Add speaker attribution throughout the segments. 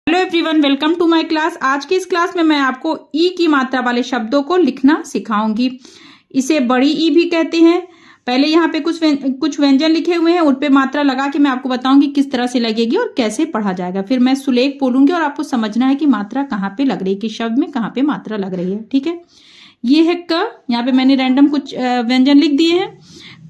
Speaker 1: Hello everyone, welcome to my class. आज की इस क्लास में मैं आपको ई की मात्रा वाले शब्दों को लिखना सिखाऊंगी। इसे बड़ी ई भी कहते हैं। पहले यहाँ पे कुछ व्यंजन लिखे हुए हैं, उन पे मात्रा लगा के मैं आपको बताऊंगी किस तरह से लगेगी और कैसे पढ़ा जाएगा। फिर मैं सुलेख बोलूंगी और आपको समझना है कि मात्रा कहाँ पे लग रही है, किस शब्द में कहाँ पे मात्रा लग रही है। ठीक है, ये है क। यहाँ पे मैंने रैंडम कुछ व्यंजन लिख दिए हैं।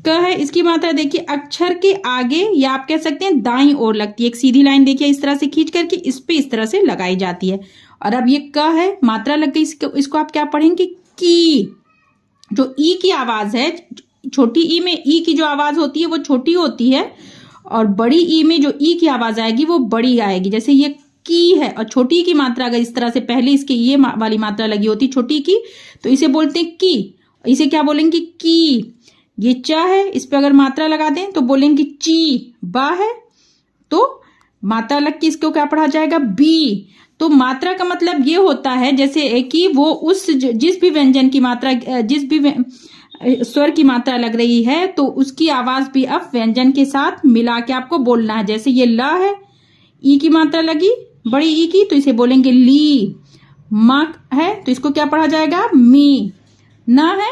Speaker 1: क है, इसकी मात्रा देखिए अक्षर के आगे या आप कह सकते हैं दाईं ओर लगती है। एक सीधी लाइन देखिए इस तरह से खींच करके इस पे इस तरह से लगाई जाती है। और अब ये क है, मात्रा लग गई, इसको आप क्या पढ़ेंगे की। जो ई की आवाज है, छोटी ई में ई की जो आवाज होती है वो छोटी होती है और बड़ी ई में जो ई की आवाज आएगी वो बड़ी आएगी। जैसे ये की है और छोटी की मात्रा अगर इस तरह से पहले इसके ये वाली मात्रा लगी होती छोटी की तो इसे बोलते हैं की। इसे क्या बोलेंगे की। ये च है, इस पे अगर मात्रा लगा दें तो बोलेंगे ची। बा है तो मात्रा लग के इसको क्या पढ़ा जाएगा बी। तो मात्रा का मतलब ये होता है जैसे कि वो उस जिस भी व्यंजन की मात्रा, जिस भी स्वर की मात्रा लग रही है तो उसकी आवाज भी अब व्यंजन के साथ मिला के आपको बोलना है। जैसे ये ल है, ई की मात्रा लगी बड़ी ई की तो इसे बोलेंगे ली। म है तो इसको क्या पढ़ा जाएगा मी। ना है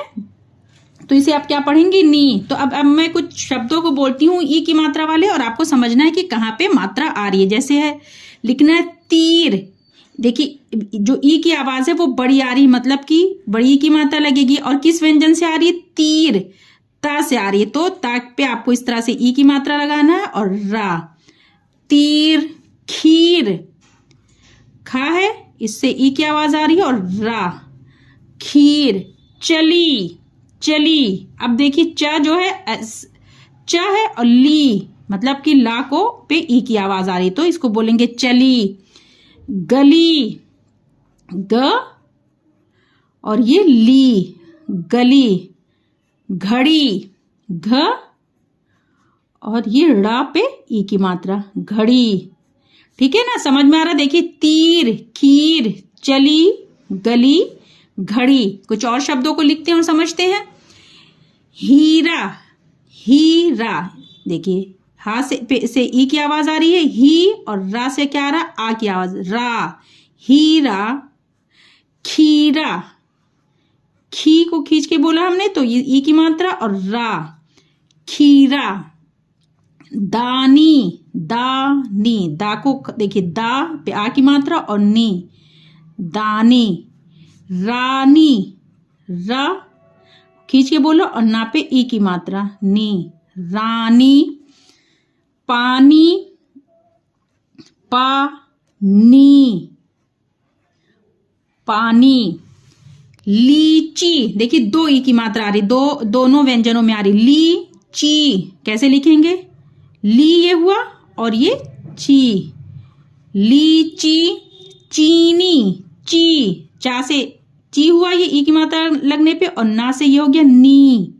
Speaker 1: तो इसे आप क्या पढ़ेंगे नी। तो अब मैं कुछ शब्दों को बोलती हूँ ई की मात्रा वाले और आपको समझना है कि कहाँ पे मात्रा आ रही है। जैसे है लिखना है तीर। देखिए जो ई की आवाज है वो बड़ी आ रही है, मतलब कि बड़ी ई की मात्रा लगेगी। और किस व्यंजन से आ रही है? तीर, ता से आ रही है। तो ता पे आपको इस तरह से ई की मात्रा लगाना है और रा। तीर खीर। खा है, इससे ई की आवाज आ रही है और रा। खीर। चली चली। अब देखिए च जो है च है और ली, मतलब कि ला को पे ई की आवाज आ रही तो इसको बोलेंगे चली। गली, ग और ये ली, गली। घड़ी, घ और ये ड़ा पे ई की मात्रा, घड़ी। ठीक है ना, समझ में आ रहा? देखिए तीर, खीर, चली, गली, घड़ी। कुछ और शब्दों को लिखते हैं और समझते हैं। हीरा, हीरा। देखिए हा से ई की आवाज आ रही है ही और रा से क्या आ रहा? आ की आवाज, रा। हीरा। खीरा, खी को खींच के बोला हमने तो ये ई की मात्रा और रा। खीरा। दानी, दानी। दा को देखिए दा पे आ की मात्रा और नी, दानी। रानी, रा खींच के बोलो और ना पे ई की मात्रा, नी, रानी। पानी, पानी, पानी। लीची, देखिए दो ई की मात्रा आ रही, दोनों व्यंजनों में आ रही। ली ची, कैसे लिखेंगे? ली ये हुआ और ये ची। लीची। चीनी, ची, चा से ची हुआ ये ई की मात्रा लगने पे और ना से ये हो गया नी,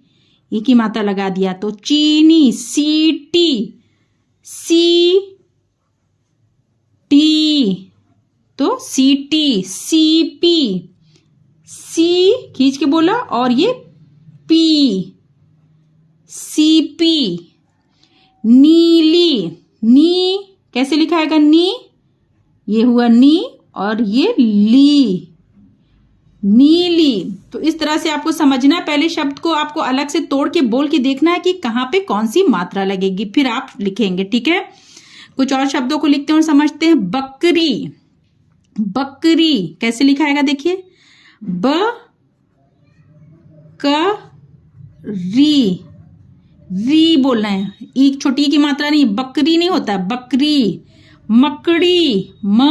Speaker 1: ई की मात्रा लगा दिया तो चीनी। सीटी, सी टी तो सीटी। सीपी, सी खींच के बोला और ये पी, सीपी। नीली, नी कैसे लिखाएगा? नी, ये हुआ नी और ये ली, नीली। तो इस तरह से आपको समझना है। पहले शब्द को आपको अलग से तोड़ के बोल के देखना है कि कहाँ पे कौन सी मात्रा लगेगी, फिर आप लिखेंगे। ठीक है, कुछ और शब्दों को लिखते हैं और समझते हैं। बकरी, बकरी कैसे लिखाएगा? देखिए ब क री, री बोलना है, ई छोटी की मात्रा नहीं, बकरी नहीं होता, बकरी। मकड़ी, म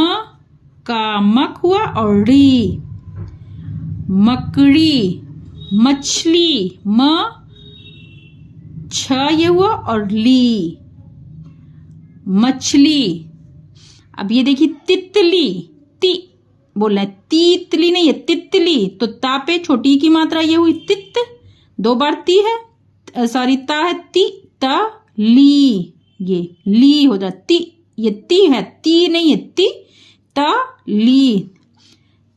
Speaker 1: का मक हुआ और री, मकड़ी। मछली, म छ ये हुआ और ली, मछली। अब ये देखिए तितली, ती बोलना है, तीतली नहीं है, तितली। तो ता पे छोटी की मात्रा ये हुई तित, दो बार ती है, सॉरी ता है, ती ता ली, ये ली हो जाता। ती ये ती है, ती नहीं है, ती ता ली,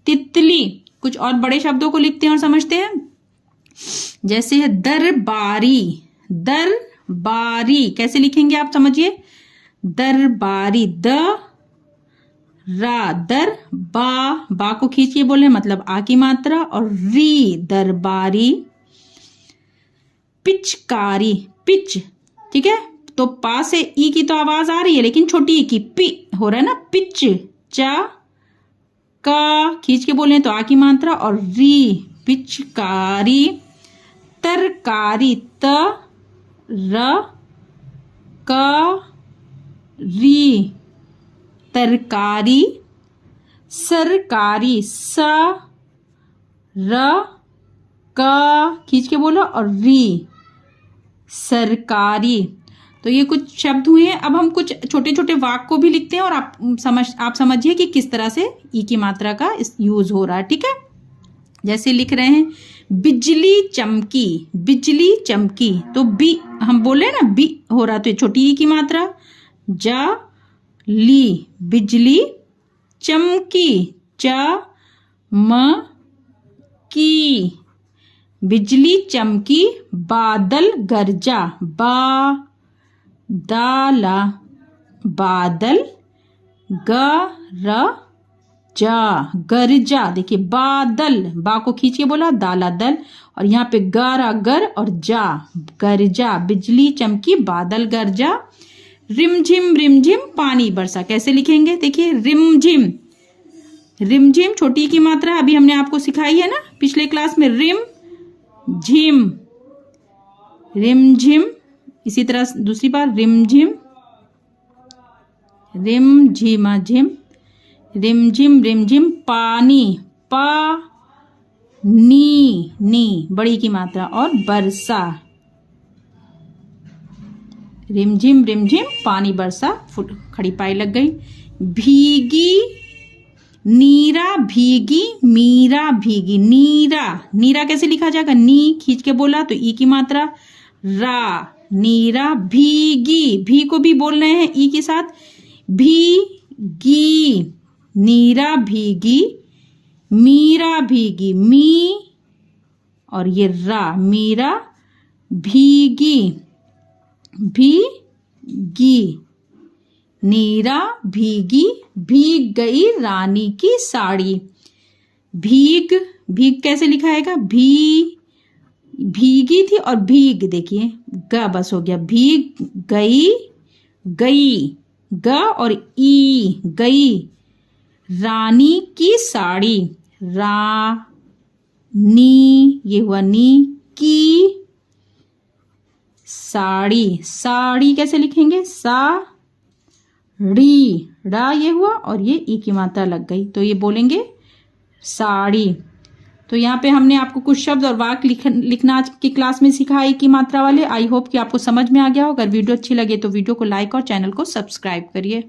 Speaker 1: तितली। कुछ और बड़े शब्दों को लिखते हैं और समझते हैं। जैसे है दरबारी, दरबारी कैसे लिखेंगे आप समझिए। दरबारी, द रा, दर, बा को खींचिए बोले मतलब आ की मात्रा, और री दरबारी, पिचकारी, पिच, ठीक है। तो पा से ई की तो आवाज आ रही है, लेकिन छोटी ई की पी हो रहा है ना, पिच, चा, का खींच के बोले तो आ की मात्रा, और री पिचकारी, तरकारी, त, र, का, री तरकारी, सरकारी, स, र, का खींच के बोलो, और री सरकारी। तो ये कुछ शब्द हुए हैं। अब हम कुछ छोटे छोटे वाक्य को भी लिखते हैं और आप समझिए कि किस तरह से ई की मात्रा का यूज हो रहा है, ठीक है। जैसे लिख रहे हैं बिजली चमकी, बिजली चमकी, तो बी हम बोले ना बी हो रहा, तो छोटी ई की मात्रा, जा ली, बिजली चमकी, च म की, बिजली चमकी, बादल गरजा, बा दाला, बादल, ग र जा, गरजा, देखिए बादल, बा को खींचिए बोला, दाला दल, और यहाँ पे गरा गर और जा, गरजा, बिजली चमकी, बादल गरजा, रिमझिम रिमझिम पानी बरसा। कैसे लिखेंगे, देखिए रिमझिम, रिमझिम छोटी की मात्रा अभी हमने आपको सिखाई है ना पिछले क्लास में, रिम झिम, रिमझिम, इसी तरह दूसरी बार रिमझिम, रिमझिम झिम, रिमझिम रिमझिम पानी, पा नी बड़ी की मात्रा, और बरसा, रिमझिम रिमझिम पानी बरसा, फुट खड़ी पाई लग गई। भीगी, नीरा भीगी, मीरा भीगी, नीरा, नीरा कैसे लिखा जाएगा, नी खींच के बोला तो ई की मात्रा, रा नीरा, भीगी, भी को भी बोल रहे हैं ई के साथ, भीगी, नीरा भीगी, मीरा भीगी, मी और ये रा, मीरा भीगी, भीगी, नीरा भीगी, भीग गई रानी की साड़ी, भीग, भीग कैसे लिखाएगा, भीगी थी और भीग, देखिए ग बस हो गया, भीग गई, गई, ग और ई, गई रानी की साड़ी, रा नी, ये हुआ नी, की साड़ी, साड़ी कैसे लिखेंगे, सा ड़ी, रा ये हुआ और ये ई की मात्रा लग गई, तो ये बोलेंगे साड़ी। तो यहाँ पे हमने आपको कुछ शब्द और वाक्य लिखना आज की क्लास में सिखाई की मात्रा वाले। आई होप कि आपको समझ में आ गया हो। अगर वीडियो अच्छी लगे तो वीडियो को लाइक और चैनल को सब्सक्राइब करिए।